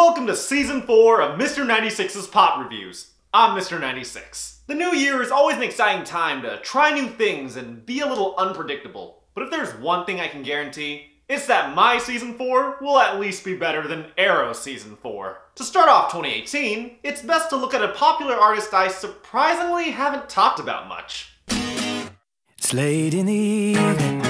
welcome to Season 4 of Mr. 96's Pop Reviews. I'm Mr. 96. The new year is always an exciting time to try new things and be a little unpredictable. But if there's one thing I can guarantee, it's that my Season 4 will at least be better than Arrow's Season 4. To start off 2018, it's best to look at a popular artist I surprisingly haven't talked about much. It's late in the evening.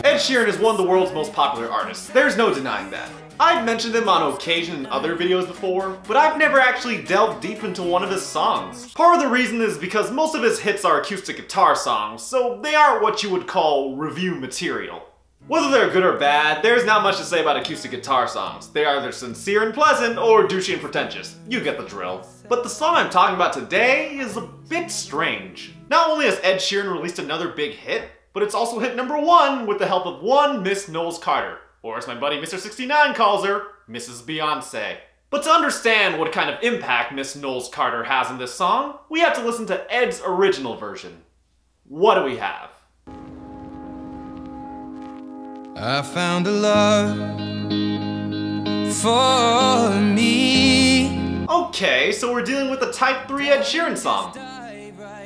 Ed Sheeran is one of the world's most popular artists. There's no denying that. I've mentioned him on occasion in other videos before, but I've never actually delved deep into one of his songs. Part of the reason is because most of his hits are acoustic guitar songs, so they aren't what you would call review material. Whether they're good or bad, there's not much to say about acoustic guitar songs. They're either sincere and pleasant or douchey and pretentious. You get the drill. But the song I'm talking about today is a bit strange. Not only has Ed Sheeran released another big hit, but it's also hit #1 with the help of one Miss Knowles Carter. Or as my buddy Mr. 69 calls her, Mrs. Beyonce. But to understand what kind of impact Miss Knowles Carter has in this song, we have to listen to Ed's original version. What do we have? I found a love for me. Okay, so we're dealing with a Type 3 Ed Sheeran song.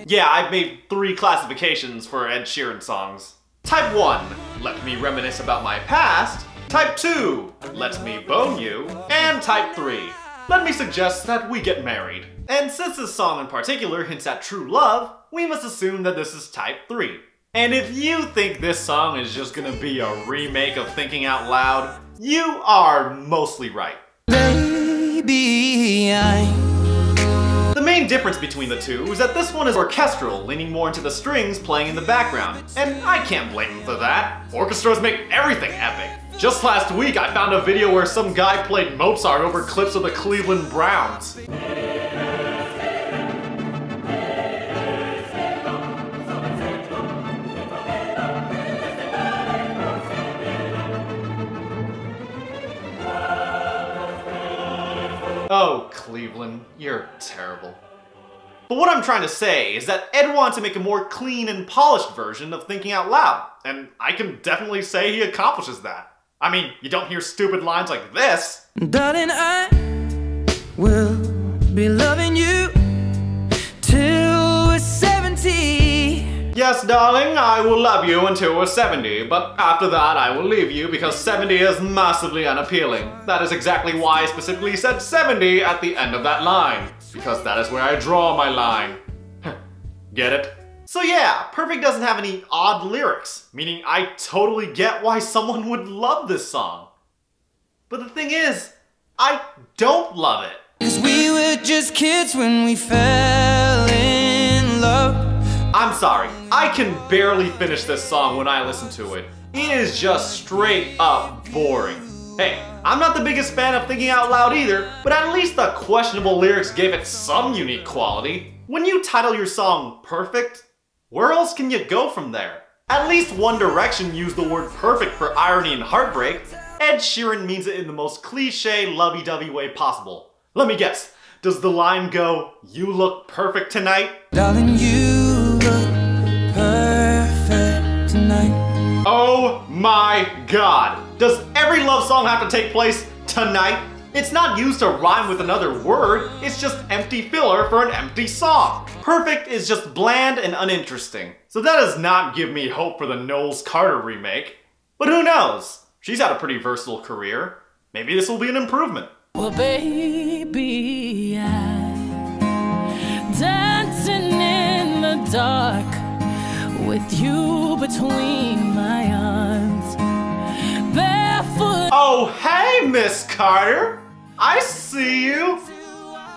Yeah, I've made 3 classifications for Ed Sheeran songs. Type 1, let me reminisce about my past. Type 2, let me bone you. And Type 3, let me suggest that we get married. And since this song in particular hints at true love, we must assume that this is Type 3. And if you think this song is just gonna be a remake of Thinking Out Loud, you are mostly right. Baby, The main difference between the two is that this one is orchestral, leaning more into the strings playing in the background. And I can't blame them for that. Orchestras make everything epic. Just last week I found a video where some guy played Mozart over clips of the Cleveland Browns. Oh, Cleveland, you're terrible. But what I'm trying to say is that Ed wanted to make a more clean and polished version of Thinking Out Loud, and I can definitely say he accomplishes that. I mean, you don't hear stupid lines like this. darling, I will be loving you till we're 70. Yes, darling, I will love you until we're 70, but after that I will leave you because 70 is massively unappealing. That is exactly why I specifically said 70 at the end of that line, because that is where I draw my line. Get it? So yeah, Perfect doesn't have any odd lyrics, meaning I totally get why someone would love this song. But the thing is, I don't love it. 'Cause we were just kids when we fell in love. I'm sorry, I can barely finish this song when I listen to it. It is just straight up boring. Hey, I'm not the biggest fan of Thinking Out Loud either, but at least the questionable lyrics gave it some unique quality. When you title your song Perfect, where else can you go from there? At least One Direction used the word perfect for irony and heartbreak. Ed Sheeran means it in the most cliche, lovey-dovey way possible. Let me guess, does the line go, "You look perfect tonight"? Darling, you look perfect tonight. Oh my god! Does every love song have to take place tonight? It's not used to rhyme with another word, it's just empty filler for an empty song. Perfect is just bland and uninteresting. So that does not give me hope for the Knowles Carter remake. But who knows? She's had a pretty versatile career. Maybe this will be an improvement. Well, baby, I'm dancing in the dark with you between my arms, barefoot. Oh, hey, Miss Carter! I see you!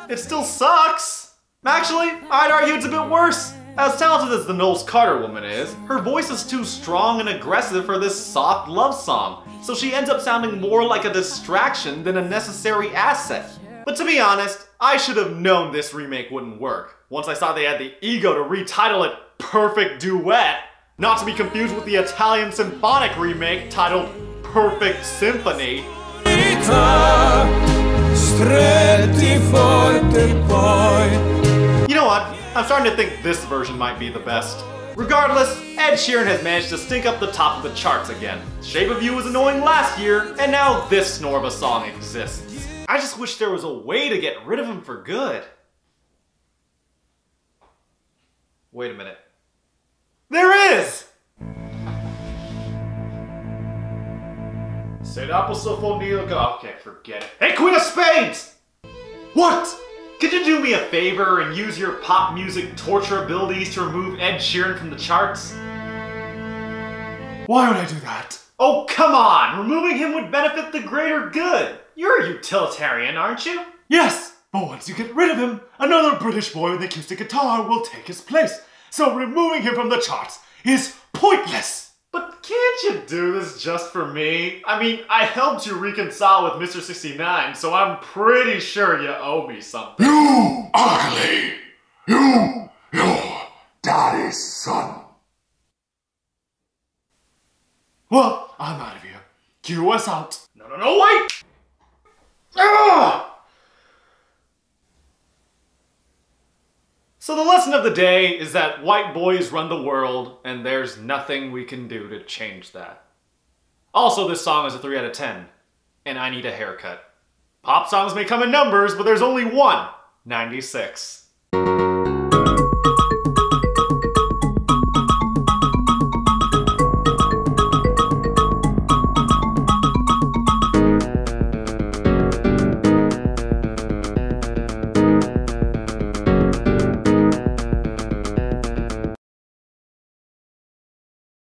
It still sucks. Actually, I'd argue it's a bit worse. As talented as the Knowles Carter woman is, her voice is too strong and aggressive for this soft love song, so she ends up sounding more like a distraction than a necessary asset. But to be honest, I should have known this remake wouldn't work, once I saw they had the ego to retitle it Perfect Duet, not to be confused with the Italian symphonic remake titled Perfect Symphony. You know what? I'm starting to think this version might be the best. Regardless, Ed Sheeran has managed to stink up the top of the charts again. Shape of You was annoying last year, and now this snore of a song exists. I just wish there was a way to get rid of him for good. Wait a minute. There is! Okay, forget it. Hey, Queen of Spades! What? Could you do me a favor and use your pop music torture abilities to remove Ed Sheeran from the charts? Why would I do that? Oh, come on! Removing him would benefit the greater good! You're a utilitarian, aren't you? Yes, but once you get rid of him, another British boy with an acoustic guitar will take his place. So removing him from the charts is pointless. But can't you do this just for me? I mean, I helped you reconcile with Mr. 69, so I'm pretty sure you owe me something. You ugly! You, your daddy's son. Well, I'm out of here. Cue us out. No, wait! Ugh! So the lesson of the day is that white boys run the world, and there's nothing we can do to change that. Also, this song is a 3 out of 10, and I need a haircut. Pop songs may come in numbers, but there's only one, 96.